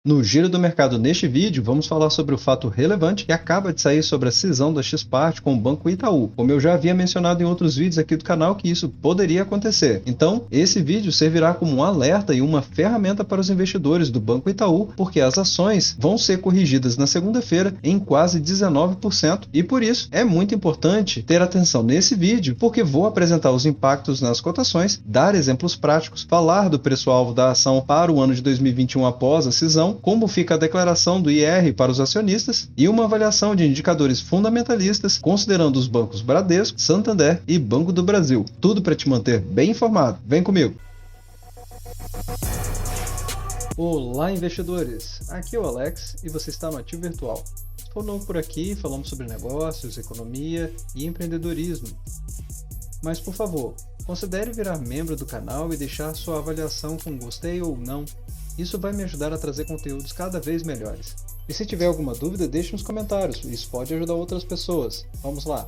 No Giro do Mercado neste vídeo, vamos falar sobre o fato relevante que acaba de sair sobre a cisão da XPart com o Banco Itaú. Como eu já havia mencionado em outros vídeos aqui do canal que isso poderia acontecer. Então, esse vídeo servirá como um alerta e uma ferramenta para os investidores do Banco Itaú, porque as ações vão ser corrigidas na segunda-feira em quase 19% e por isso é muito importante ter atenção nesse vídeo, porque vou apresentar os impactos nas cotações, dar exemplos práticos, falar do preço-alvo da ação para o ano de 2021 após a cisão, como fica a declaração do IR para os acionistas e uma avaliação de indicadores fundamentalistas considerando os bancos Bradesco, Santander e Banco do Brasil. Tudo para te manter bem informado. Vem comigo! Olá, investidores! Aqui é o Alex e você está no Ativo Virtual. Estou novo por aqui, falamos sobre negócios, economia e empreendedorismo. Mas, por favor, considere virar membro do canal e deixar sua avaliação com gostei ou não. Isso vai me ajudar a trazer conteúdos cada vez melhores. E se tiver alguma dúvida, deixe nos comentários, isso pode ajudar outras pessoas. Vamos lá!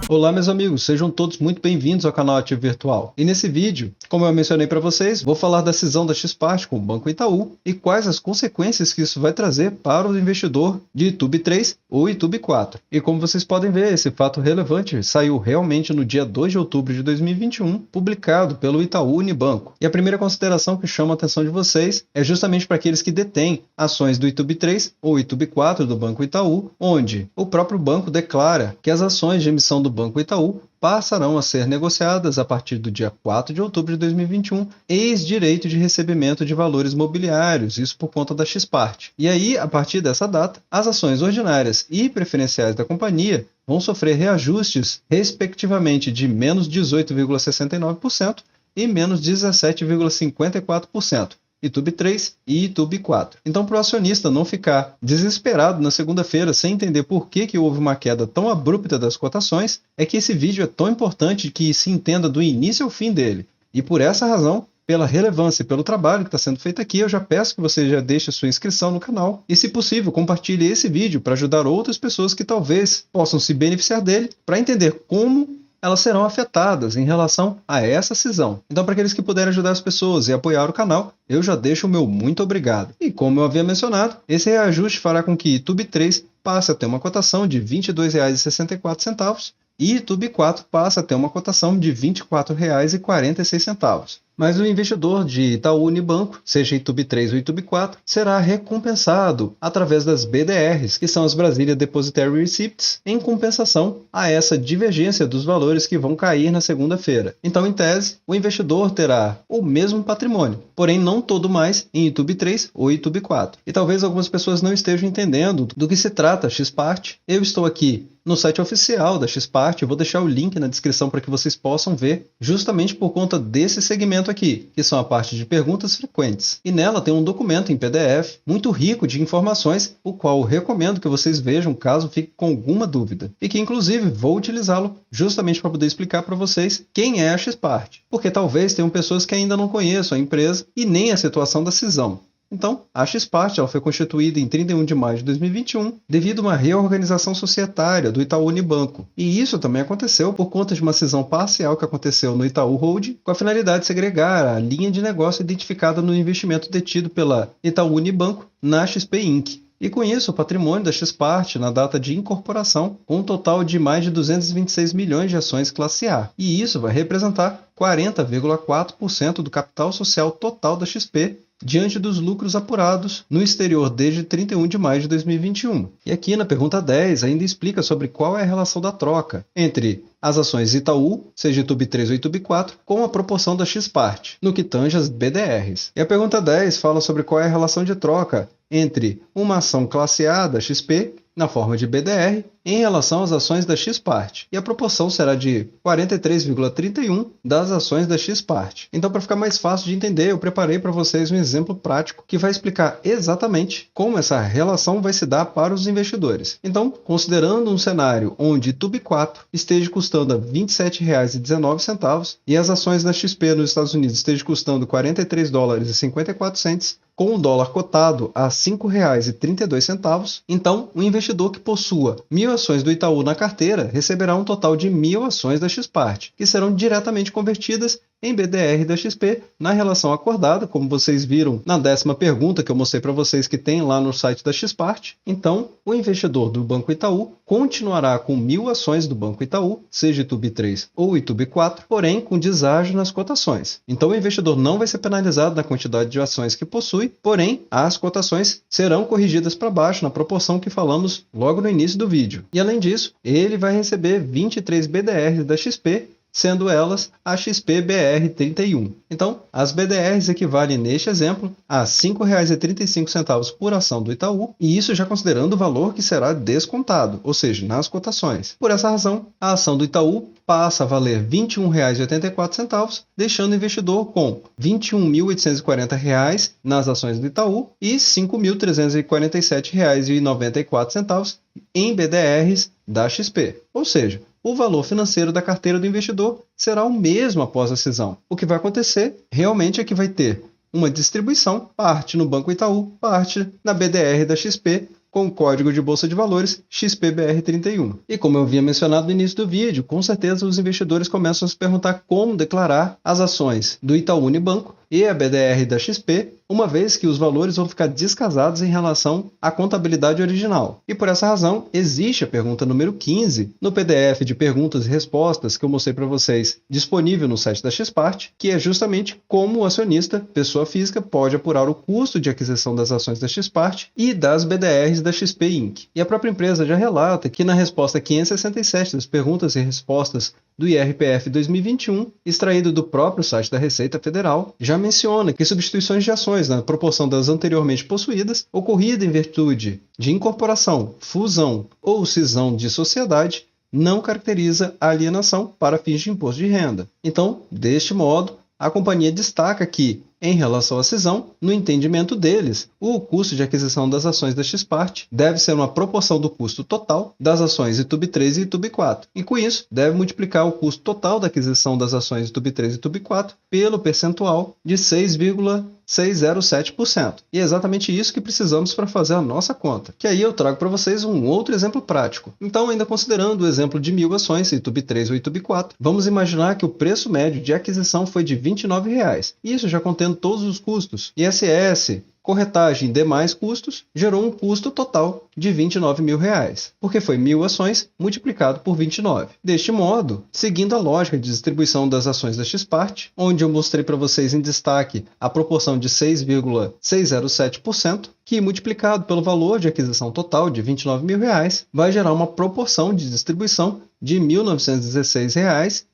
Olá, meus amigos, sejam todos muito bem-vindos ao canal Ativo Virtual. E nesse vídeo, como eu mencionei para vocês, vou falar da cisão da XPart com o Banco Itaú e quais as consequências que isso vai trazer para o investidor de YouTube 3 ou YouTube 4. E como vocês podem ver, esse fato relevante saiu realmente no dia 2 de outubro de 2021, publicado pelo Itaú Unibanco. E a primeira consideração que chama a atenção de vocês é justamente para aqueles que detêm ações do YouTube 3 ou YouTube 4 do Banco Itaú, onde o próprio banco declara que as ações de emissão do Banco Itaú passarão a ser negociadas a partir do dia 4 de outubro de 2021, ex-direito de recebimento de valores mobiliários, isso por conta da XPart. E aí, a partir dessa data, as ações ordinárias e preferenciais da companhia vão sofrer reajustes, respectivamente, de menos 18,69% e menos 17,54%. YouTube 3 e YouTube 4. Então, para o acionista não ficar desesperado na segunda-feira sem entender por que houve uma queda tão abrupta das cotações, é que esse vídeo é tão importante que se entenda do início ao fim dele. E por essa razão, pela relevância e pelo trabalho que está sendo feito aqui, eu já peço que você já deixe a sua inscrição no canal e, se possível, compartilhe esse vídeo para ajudar outras pessoas que talvez possam se beneficiar dele para entender como elas serão afetadas em relação a essa cisão. Então, para aqueles que puderem ajudar as pessoas e apoiar o canal, eu já deixo o meu muito obrigado. E como eu havia mencionado, esse reajuste fará com que YouTube 3 passe a ter uma cotação de R$ 22,64 e YouTube 4 passe a ter uma cotação de R$ 24,46. Mas o investidor de Itaú Unibanco, seja YouTube 3 ou YouTube 4, será recompensado através das BDRs, que são as Brasília Depositary Receipts, em compensação a essa divergência dos valores que vão cair na segunda-feira. Então, em tese, o investidor terá o mesmo patrimônio, porém não todo mais em YouTube 3 ou YouTube 4. E talvez algumas pessoas não estejam entendendo do que se trata a XPart. Eu estou aqui no site oficial da XPart, eu vou deixar o link na descrição para que vocês possam ver, justamente por conta desse segmento aqui, que são a parte de perguntas frequentes. E nela tem um documento em PDF muito rico de informações, o qual eu recomendo que vocês vejam caso fique com alguma dúvida. E que inclusive vou utilizá-lo justamente para poder explicar para vocês quem é a XPart. Porque talvez tenham pessoas que ainda não conheçam a empresa e nem a situação da cisão. Então, a XPart ela foi constituída em 31 de maio de 2021 devido a uma reorganização societária do Itaú Unibanco. E isso também aconteceu por conta de uma cisão parcial que aconteceu no Itaú Holding, com a finalidade de segregar a linha de negócio identificada no investimento detido pela Itaú Unibanco na XP Inc. E com isso, o patrimônio da XPart na data de incorporação, com um total de mais de 226 milhões de ações classe A. E isso vai representar 40,4% do capital social total da XP, diante dos lucros apurados no exterior desde 31 de maio de 2021. E aqui na pergunta 10 ainda explica sobre qual é a relação da troca entre as ações Itaú, seja YouTube 3 ou YouTube 4, com a proporção da XPart, no que tange as BDRs. E a pergunta 10 fala sobre qual é a relação de troca entre uma ação classe A da XP, na forma de BDR, em relação às ações da XPart. E a proporção será de 43,31 das ações da XPart. Então, para ficar mais fácil de entender, eu preparei para vocês um exemplo prático que vai explicar exatamente como essa relação vai se dar para os investidores. Então, considerando um cenário onde YouTube 4 esteja custando R$ 27,19 e as ações da XP nos Estados Unidos estejam custando $43,54, com o dólar cotado a R$ 5,32, então o investidor que possua 1.000 ações do Itaú na carteira receberá um total de 1.000 ações da XPart, que serão diretamente convertidas em BDR da XP na relação acordada, como vocês viram na 10ª pergunta que eu mostrei para vocês que tem lá no site da XPart. Então, o investidor do Banco Itaú continuará com 1.000 ações do Banco Itaú, seja ITUB3 ou ITUB4, porém com deságio nas cotações. Então, o investidor não vai ser penalizado na quantidade de ações que possui, porém, as cotações serão corrigidas para baixo na proporção que falamos logo no início do vídeo. E além disso, ele vai receber 23 BDRs da XP, sendo elas a XP BR31. Então, as BDRs equivalem neste exemplo a R$ 5,35 por ação do Itaú, e isso já considerando o valor que será descontado, ou seja, nas cotações. Por essa razão, a ação do Itaú passa a valer R$ 21,84, deixando o investidor com R$ 21.840 nas ações do Itaú e R$ 5.347,94 em BDRs da XP. Ou seja, o valor financeiro da carteira do investidor será o mesmo após a cisão. O que vai acontecer realmente é que vai ter uma distribuição, parte no Banco Itaú, parte na BDR da XP, com o código de Bolsa de Valores XPBR31. E como eu havia mencionado no início do vídeo, com certeza os investidores começam a se perguntar como declarar as ações do Itaú Unibanco e a BDR da XP, uma vez que os valores vão ficar descasados em relação à contabilidade original. E por essa razão, existe a pergunta número 15 no PDF de perguntas e respostas que eu mostrei para vocês, disponível no site da XPart, que é justamente como o acionista, pessoa física, pode apurar o custo de aquisição das ações da XPart e das BDRs da XP Inc. E a própria empresa já relata que na resposta 567 das perguntas e respostas do IRPF 2021, extraído do próprio site da Receita Federal, já menciona que substituições de ações na proporção das anteriormente possuídas, ocorrida em virtude de incorporação, fusão ou cisão de sociedade, não caracteriza a alienação para fins de imposto de renda. Então, deste modo, a companhia destaca que, em relação à cisão, no entendimento deles, o custo de aquisição das ações da XPart deve ser uma proporção do custo total das ações ITUB3 e ITUB4. E com isso, deve multiplicar o custo total da aquisição das ações ITUB3 e ITUB4 pelo percentual de 6,607%. E é exatamente isso que precisamos para fazer a nossa conta. Que aí eu trago para vocês um outro exemplo prático. Então, ainda considerando o exemplo de 1.000 ações ITUB3 ou ITUB4, vamos imaginar que o preço médio de aquisição foi de R$ 29,00. Isso já contendo todos os custos, ISS, corretagem e demais custos, gerou um custo total de R$ 29.000, porque foi 1.000 ações multiplicado por 29. Deste modo, seguindo a lógica de distribuição das ações da XPart, onde eu mostrei para vocês em destaque a proporção de 6,607%, que multiplicado pelo valor de aquisição total de R$ 29.000, vai gerar uma proporção de distribuição de R$ 1.916,03.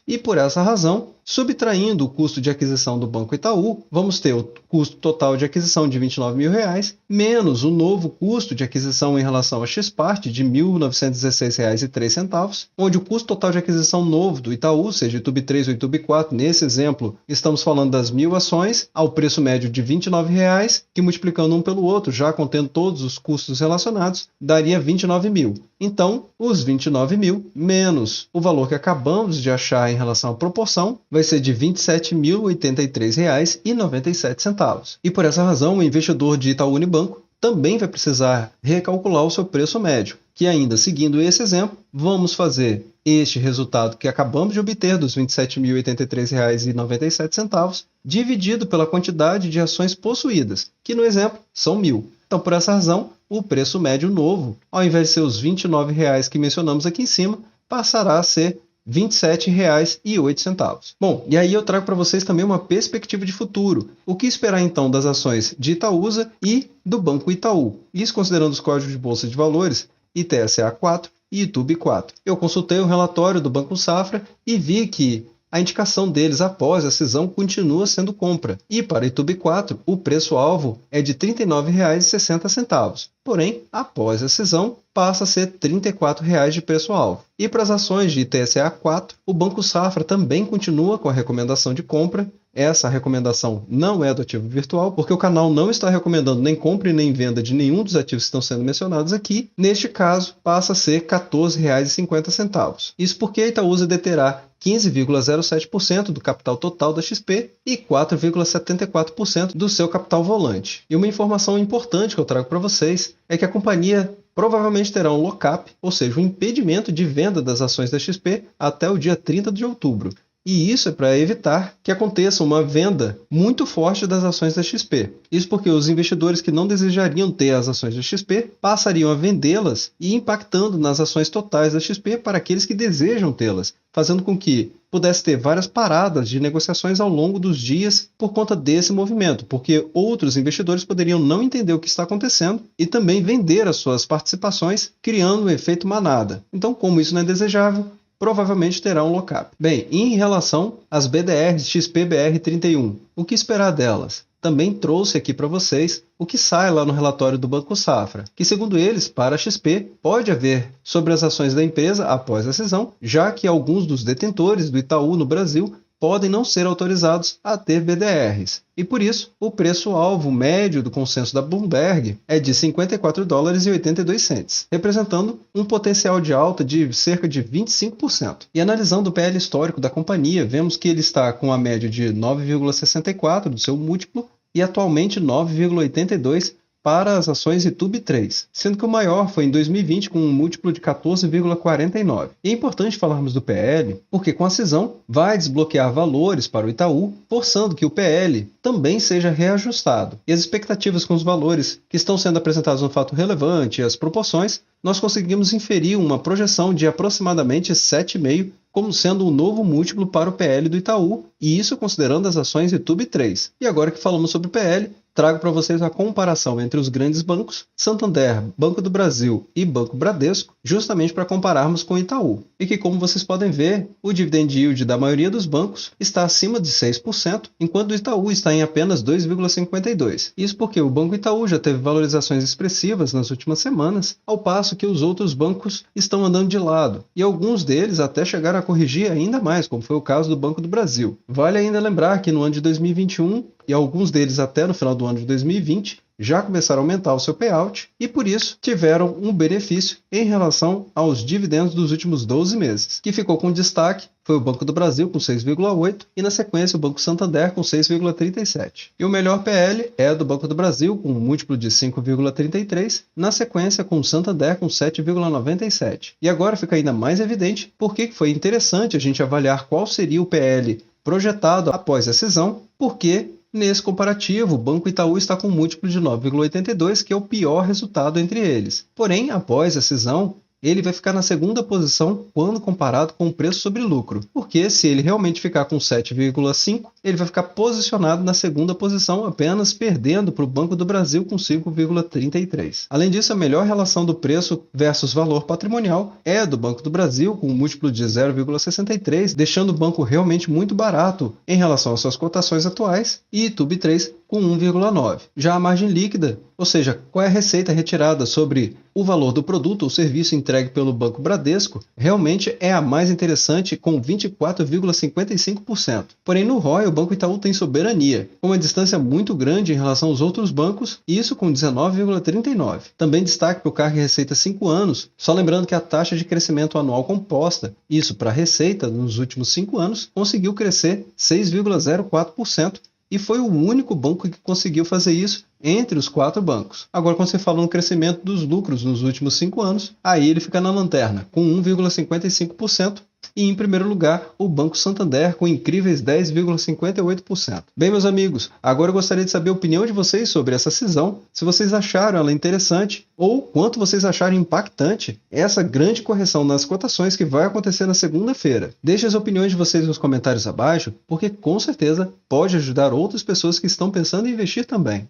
E por essa razão, subtraindo o custo de aquisição do Banco Itaú, vamos ter o custo total de aquisição de R$ 29.000, menos o novo custo de aquisição em relação à XPart de R$ 1.916,03, onde o custo total de aquisição novo do Itaú, seja ITUB3 ou ITUB4, nesse exemplo, estamos falando das 1.000 ações, ao preço médio de R$ 29,00, que multiplicando um pelo outro, já contendo todos os custos relacionados, daria 29.000. Então, os 29.000 menos o valor que acabamos de achar em relação à proporção, vai ser de R$ 27.083,97. E por essa razão, o investidor de Itaú Unibanco também vai precisar recalcular o seu preço médio, que ainda seguindo esse exemplo, vamos fazer este resultado que acabamos de obter dos R$ 27.083,97 dividido pela quantidade de ações possuídas, que no exemplo são 1.000. Então, por essa razão, o preço médio novo, ao invés de ser os R$ 29,00 que mencionamos aqui em cima, passará a ser R$ 27,08. Bom, e aí eu trago para vocês também uma perspectiva de futuro. O que esperar então das ações de Itaúsa e do Banco Itaú? Isso considerando os códigos de Bolsa de Valores ITSA4 e ITUB4. Eu consultei o relatório do Banco Safra e vi que a indicação deles após a cisão continua sendo compra. E para ITUB4, o preço-alvo é de R$ 39,60. Porém, após a cisão, passa a ser R$ 34,00 de preço-alvo. E para as ações de ITSA4, o Banco Safra também continua com a recomendação de compra. Essa recomendação não é do ativo virtual, porque o canal não está recomendando nem compra e nem venda de nenhum dos ativos que estão sendo mencionados aqui. Neste caso, passa a ser R$ 14,50. Isso porque a Itaúsa deterá 15,07% do capital total da XP e 4,74% do seu capital volante. E uma informação importante que eu trago para vocês é que a companhia provavelmente terá um lock-up, ou seja, um impedimento de venda das ações da XP até o dia 30 de outubro. E isso é para evitar que aconteça uma venda muito forte das ações da XP. Isso porque os investidores que não desejariam ter as ações da XP passariam a vendê-las e impactando nas ações totais da XP para aqueles que desejam tê-las, fazendo com que pudesse ter várias paradas de negociações ao longo dos dias por conta desse movimento, porque outros investidores poderiam não entender o que está acontecendo e também vender as suas participações, criando um efeito manada. Então, como isso não é desejável, provavelmente terá um lockup. Bem, em relação às BDRs XPBR31, o que esperar delas? Também trouxe aqui para vocês o que sai lá no relatório do Banco Safra, que segundo eles, para a XP, pode haver sobre as ações da empresa após a cisão, já que alguns dos detentores do Itaú no Brasil podem não ser autorizados a ter BDRs. E por isso, o preço-alvo médio do consenso da Bloomberg é de $54,82, representando um potencial de alta de cerca de 25%. E analisando o PL histórico da companhia, vemos que ele está com a média de 9,64 do seu múltiplo e atualmente 9,82 para as ações ITUB3, sendo que o maior foi em 2020 com um múltiplo de 14,49. E é importante falarmos do PL, porque com a cisão vai desbloquear valores para o Itaú, forçando que o PL também seja reajustado. E as expectativas com os valores que estão sendo apresentados no fato relevante e as proporções, nós conseguimos inferir uma projeção de aproximadamente 7,5 como sendo um novo múltiplo para o PL do Itaú, e isso considerando as ações ITUB3. E agora que falamos sobre o PL, trago para vocês a comparação entre os grandes bancos, Santander, Banco do Brasil e Banco Bradesco, justamente para compararmos com o Itaú. E que, como vocês podem ver, o dividend yield da maioria dos bancos está acima de 6%, enquanto o Itaú está em apenas 2,52%. Isso porque o Banco Itaú já teve valorizações expressivas nas últimas semanas, ao passo que os outros bancos estão andando de lado, e alguns deles até chegaram a corrigir ainda mais, como foi o caso do Banco do Brasil. Vale ainda lembrar que no ano de 2021, e alguns deles até no final do ano de 2020, já começaram a aumentar o seu payout e, por isso, tiveram um benefício em relação aos dividendos dos últimos 12 meses, que ficou com destaque foi o Banco do Brasil com 6,8 e, na sequência, o Banco Santander com 6,37. E o melhor PL é do Banco do Brasil, com um múltiplo de 5,33, na sequência com o Santander com 7,97. E agora fica ainda mais evidente por que foi interessante a gente avaliar qual seria o PL projetado após a cisão, porque nesse comparativo, o Banco Itaú está com um múltiplo de 9,82, que é o pior resultado entre eles. Porém, após a cisão, ele vai ficar na segunda posição quando comparado com o preço sobre lucro, porque se ele realmente ficar com 7,5, ele vai ficar posicionado na segunda posição, apenas perdendo para o Banco do Brasil com 5,33. Além disso, a melhor relação do preço versus valor patrimonial é a do Banco do Brasil, com um múltiplo de 0,63, deixando o banco realmente muito barato em relação às suas cotações atuais, e ITUB3 com 1,9. Já a margem líquida, ou seja, qual é a receita retirada sobre o valor do produto ou serviço entregue pelo Banco Bradesco, realmente é a mais interessante, com 24,55%. Porém, no ROI, o Banco Itaú tem soberania, com uma distância muito grande em relação aos outros bancos, e isso com 19,39%. Também destaque para o CAGR Receita 5 anos, só lembrando que a taxa de crescimento anual composta, isso para a receita nos últimos 5 anos, conseguiu crescer 6,04%, e foi o único banco que conseguiu fazer isso entre os 4 bancos. Agora, quando você fala no crescimento dos lucros nos últimos 5 anos, aí ele fica na lanterna, com 1,55%, e em primeiro lugar, o Banco Santander, com incríveis 10,58%. Bem, meus amigos, agora eu gostaria de saber a opinião de vocês sobre essa cisão, se vocês acharam ela interessante, ou quanto vocês acharam impactante essa grande correção nas cotações que vai acontecer na segunda-feira. Deixe as opiniões de vocês nos comentários abaixo, porque com certeza pode ajudar outras pessoas que estão pensando em investir também.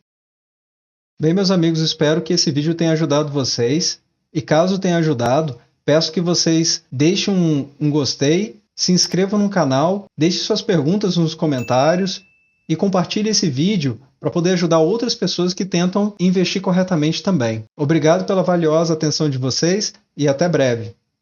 Bem, meus amigos, espero que esse vídeo tenha ajudado vocês, e caso tenha ajudado, peço que vocês deixem um gostei, se inscrevam no canal, deixem suas perguntas nos comentários e compartilhem esse vídeo para poder ajudar outras pessoas que tentam investir corretamente também. Obrigado pela valiosa atenção de vocês e até breve.